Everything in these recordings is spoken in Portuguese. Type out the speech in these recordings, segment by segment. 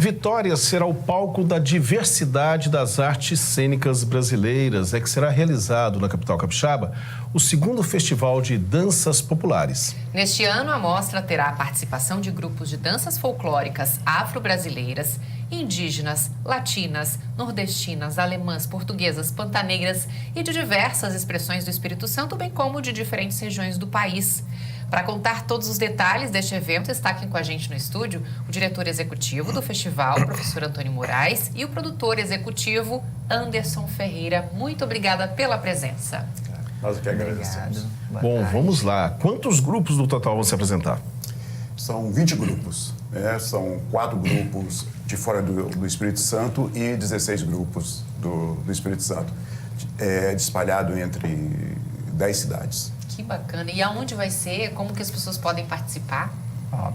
Vitória será o palco da diversidade das artes cênicas brasileiras. É que será realizado na capital capixaba o segundo Festival de Danças Populares. Neste ano, a mostra terá a participação de grupos de danças folclóricas afro-brasileiras, indígenas, latinas, nordestinas, alemãs, portuguesas, pantaneiras e de diversas expressões do Espírito Santo, bem como de diferentes regiões do país. Para contar todos os detalhes deste evento, está aqui com a gente no estúdio o diretor executivo do festival, o professor Antônio Moraes, e o produtor executivo, Anderson Ferreira. Muito obrigada pela presença. Nós que agradecemos. Bom, vamos lá. Quantos grupos do total vão se apresentar? São 20 grupos. São 4 grupos de fora do Espírito Santo e 16 grupos do Espírito Santo, espalhado entre 10 cidades. Que bacana. E aonde vai ser? Como que as pessoas podem participar?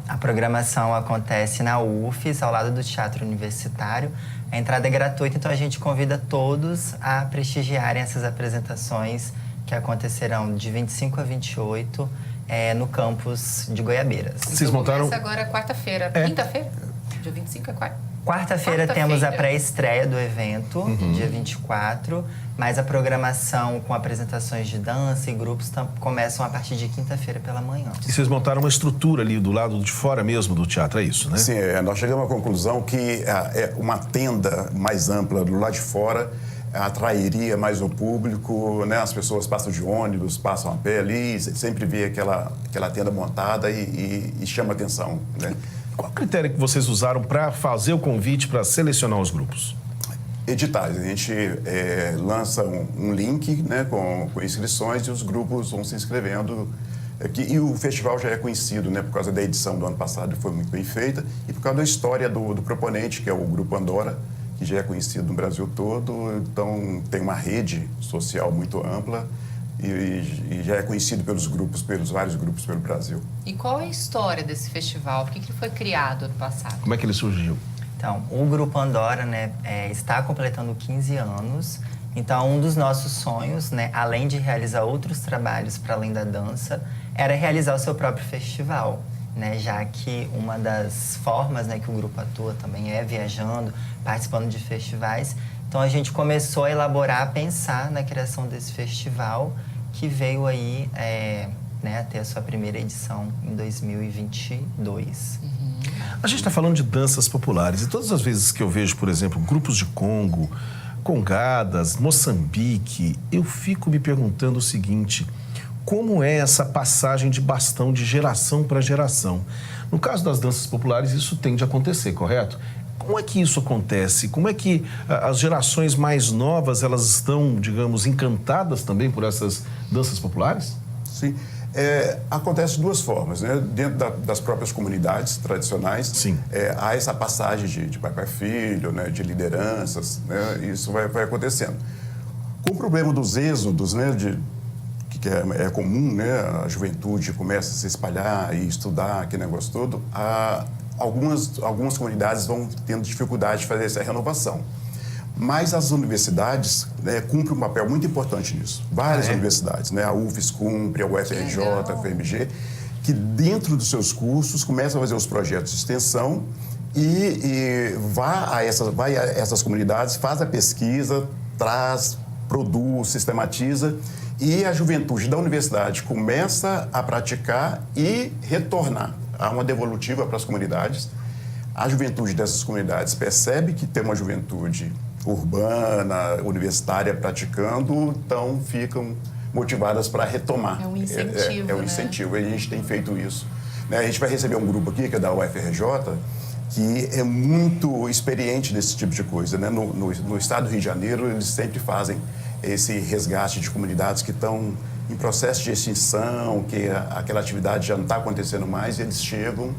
A programação acontece na UFES, ao lado do Teatro Universitário. A entrada é gratuita, então a gente convida todos a prestigiarem essas apresentações que acontecerão de 25 a 28 no campus de Goiabeiras. Vocês montaram... Começa agora quarta-feira. Quinta-feira? Dia 25 é quarta. Quarta-feira temos a pré-estreia do evento, dia 24, mas a programação com apresentações de dança e grupos começam a partir de quinta-feira pela manhã. E vocês montaram uma estrutura ali do lado de fora mesmo do teatro, é isso, né? Sim, nós chegamos à conclusão que uma tenda mais ampla do lado de fora atrairia mais o público, né? As pessoas passam de ônibus, passam a pé ali, sempre vê aquela tenda montada e chama atenção, né? Qual o critério que vocês usaram para fazer o convite, para selecionar os grupos? Editais. A gente lança um link, né, com inscrições e os grupos vão se inscrevendo. E o festival já é conhecido, né, por causa da edição do ano passado, que foi muito bem feita, e por causa da história do proponente, que é o Grupo Andora, que já é conhecido no Brasil todo. Então, tem uma rede social muito ampla e já é conhecido pelos vários grupos pelo Brasil. E qual é a história desse festival? Por que ele foi criado ano passado? Como é que ele surgiu? Então, o Grupo Andora, né, está completando 15 anos. Então, um dos nossos sonhos, né, além de realizar outros trabalhos para além da dança, era realizar o seu próprio festival, né, já que uma das formas, né, que o grupo atua também é viajando, participando de festivais. Então, a gente começou a elaborar, a pensar na criação desse festival, que veio aí a ter a sua primeira edição em 2022. A gente está falando de danças populares e todas as vezes que eu vejo, por exemplo, grupos de Congo, congadas, Moçambique, eu fico me perguntando o seguinte: como é essa passagem de bastão de geração para geração? No caso das danças populares, isso tende a acontecer, correto? Como é que isso acontece? Como é que as gerações mais novas, elas estão, digamos, encantadas também por essas danças populares? Sim. Acontece de duas formas, né? Dentro das próprias comunidades tradicionais, sim, há essa passagem de pai para filho, né? De lideranças, né? Isso vai acontecendo. Com o problema dos êxodos, né? Que é comum, né? A juventude começa a se espalhar e estudar aquele negócio todo, algumas comunidades vão tendo dificuldade de fazer essa renovação. Mas as universidades, né, cumprem um papel muito importante nisso. Várias universidades, né, a UFES cumpre, a UFRJ, a FMG, que dentro dos seus cursos começam a fazer os projetos de extensão e vai a essas comunidades, faz a pesquisa, traz, produz, sistematiza, e a juventude da universidade começa a praticar e retornar. Há uma devolutiva para as comunidades. A juventude dessas comunidades percebe que tem uma juventude urbana, universitária praticando, então ficam motivadas para retomar. É um incentivo, É um incentivo, e a gente tem feito isso. A gente vai receber um grupo aqui, que é da UFRJ, que é muito experiente nesse tipo de coisa, né? No estado do Rio de Janeiro, eles sempre fazem esse resgate de comunidades que estão em processo de extinção, que aquela atividade já não está acontecendo mais, e eles chegam,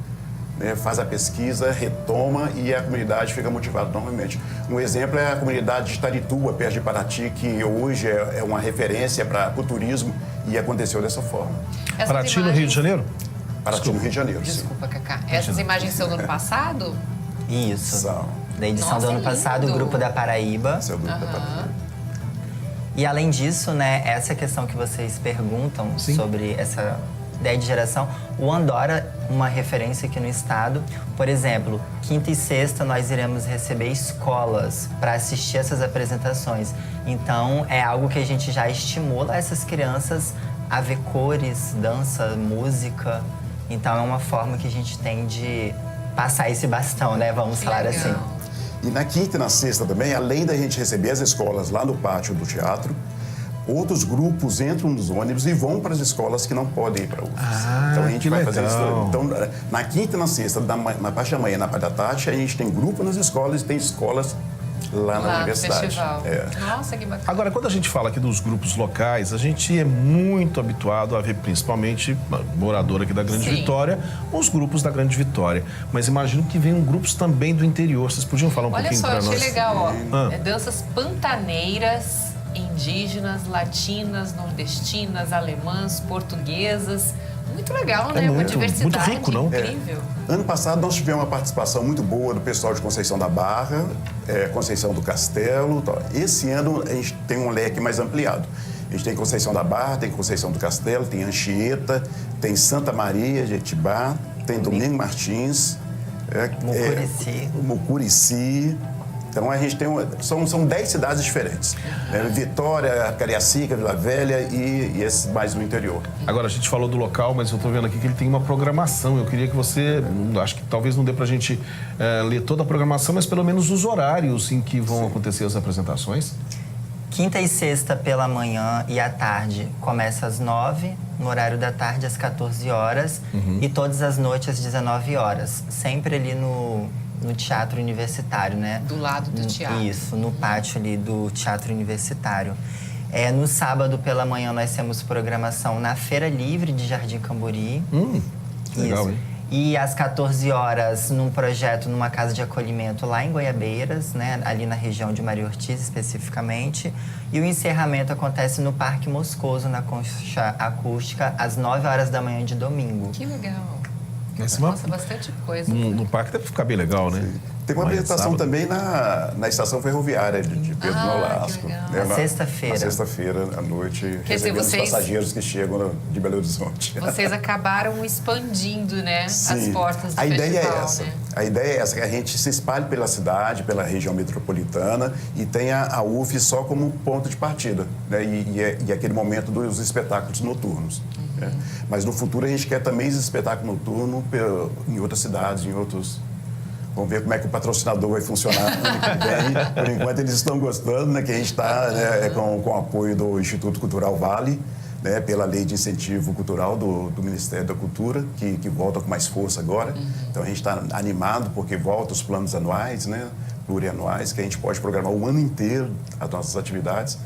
né, faz a pesquisa, retoma e a comunidade fica motivada novamente. Um exemplo é a comunidade de Tarituba, perto de Paraty, que hoje é uma referência para o turismo e aconteceu dessa forma. Paraty no Rio de Janeiro? Paraty no Rio de Janeiro, Desculpa, Cacá. Essas imagens são do ano passado? Isso. São. Da edição do ano passado, o Grupo da Paraíba. Esse é o Grupo da Paraíba. E além disso, né, essa questão que vocês perguntam sobre essa ideia de geração, o Andora, uma referência aqui no estado, por exemplo, quinta e sexta nós iremos receber escolas para assistir essas apresentações. Então, é algo que a gente já estimula essas crianças a ver cores, dança, música. Então, é uma forma que a gente tem de passar esse bastão, né? Vamos falar assim. E na quinta e na sexta também, além da gente receber as escolas lá no pátio do teatro, outros grupos entram nos ônibus e vão para as escolas que não podem ir para UFES. Então a gente vai fazer isso. Então, na quinta e na sexta, na parte da manhã e na parte da tarde, a gente tem grupo nas escolas e tem escolas lá na universidade. Festival. Nossa, que bacana. Agora, quando a gente fala aqui dos grupos locais, a gente é muito habituado a ver, principalmente, morador aqui da Grande Vitória, os grupos da Grande Vitória. Mas imagino que venham grupos também do interior. Vocês podiam falar um pouquinho para nós? Olha só, achei legal, ó. Danças pantaneiras, indígenas, latinas, nordestinas, alemãs, portuguesas. Muito legal, né? Uma diversidade muito rico, não? incrível. Ano passado nós tivemos uma participação muito boa do pessoal de Conceição da Barra, Conceição do Castelo. Tal. Esse ano a gente tem um leque mais ampliado. A gente tem Conceição da Barra, tem Conceição do Castelo, tem Anchieta, tem Santa Maria de Etibá, tem Domingo Martins, Mucurici. Então, a gente tem são 10 cidades diferentes. Vitória, Cariacica, Vila Velha e esse mais no interior. Agora, a gente falou do local, mas eu estou vendo aqui que ele tem uma programação. Eu queria que você, acho que talvez não dê para a gente ler toda a programação, mas pelo menos os horários em que vão acontecer as apresentações. Quinta e sexta pela manhã e à tarde começa às 9h, no horário da tarde às 14 horas e todas as noites às 19 horas. Sempre ali no Teatro Universitário, né? Do lado do teatro. Isso, no pátio ali do Teatro Universitário. No sábado pela manhã nós temos programação na Feira Livre de Jardim Camburi. Legal, hein? E às 14 horas, num projeto, numa casa de acolhimento lá em Goiabeiras, né? Ali na região de Maria Ortiz, especificamente. E o encerramento acontece no Parque Moscoso, na Concha Acústica, às 9 horas da manhã de domingo. Que legal. Nossa, bastante coisa. No parque deve ficar bem legal, né? Tem uma apresentação também na estação ferroviária de Pedro Nolasco. Na sexta-feira. Na sexta-feira, à noite, recebendo os passageiros que chegam de Belo Horizonte. Vocês acabaram expandindo, né, as portas do festival. A ideia é essa. Né? A ideia é essa, que a gente se espalhe pela cidade, pela região metropolitana e tenha a UF só como ponto de partida, né? E aquele momento dos espetáculos noturnos. Né? Mas no futuro a gente quer também esse espetáculo noturno em outras cidades, em outros... Vamos ver como é que o patrocinador vai funcionar ano que vem. Por enquanto eles estão gostando, né? Que a gente está com o apoio do Instituto Cultural Vale, né, pela Lei de Incentivo Cultural do Ministério da Cultura, que volta com mais força agora. Então a gente está animado porque volta os planos anuais, né, plurianuais, que a gente pode programar o ano inteiro as nossas atividades.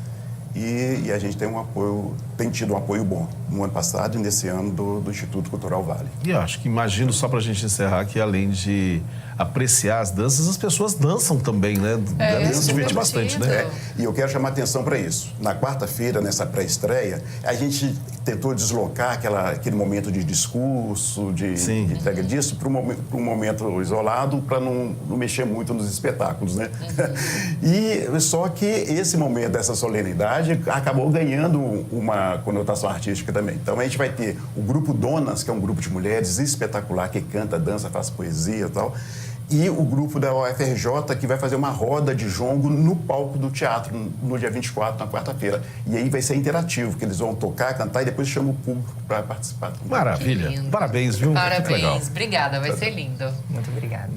E a gente tem tido um apoio bom no ano passado e nesse ano do Instituto Cultural Vale. E eu acho que, imagino, só para a gente encerrar, que além de apreciar as danças, as pessoas dançam também, né? Devem se divertir bastante, né? E eu quero chamar atenção para isso. Na quarta-feira, nessa pré-estreia, a gente tentou deslocar aquele momento de discurso, de entrega disso, para um momento isolado, para não mexer muito nos espetáculos, né? E só que esse momento dessa solenidade acabou ganhando uma conotação artística também. Então, a gente vai ter o grupo Donas, que é um grupo de mulheres espetacular, que canta, dança, faz poesia e tal. E o grupo da UFRJ, que vai fazer uma roda de jongo no palco do teatro, no dia 24, na quarta-feira. E aí vai ser interativo, que eles vão tocar, cantar e depois chamam o público para participar. Maravilha. Parabéns, viu? Parabéns. Obrigada, vai ser lindo. Muito obrigada.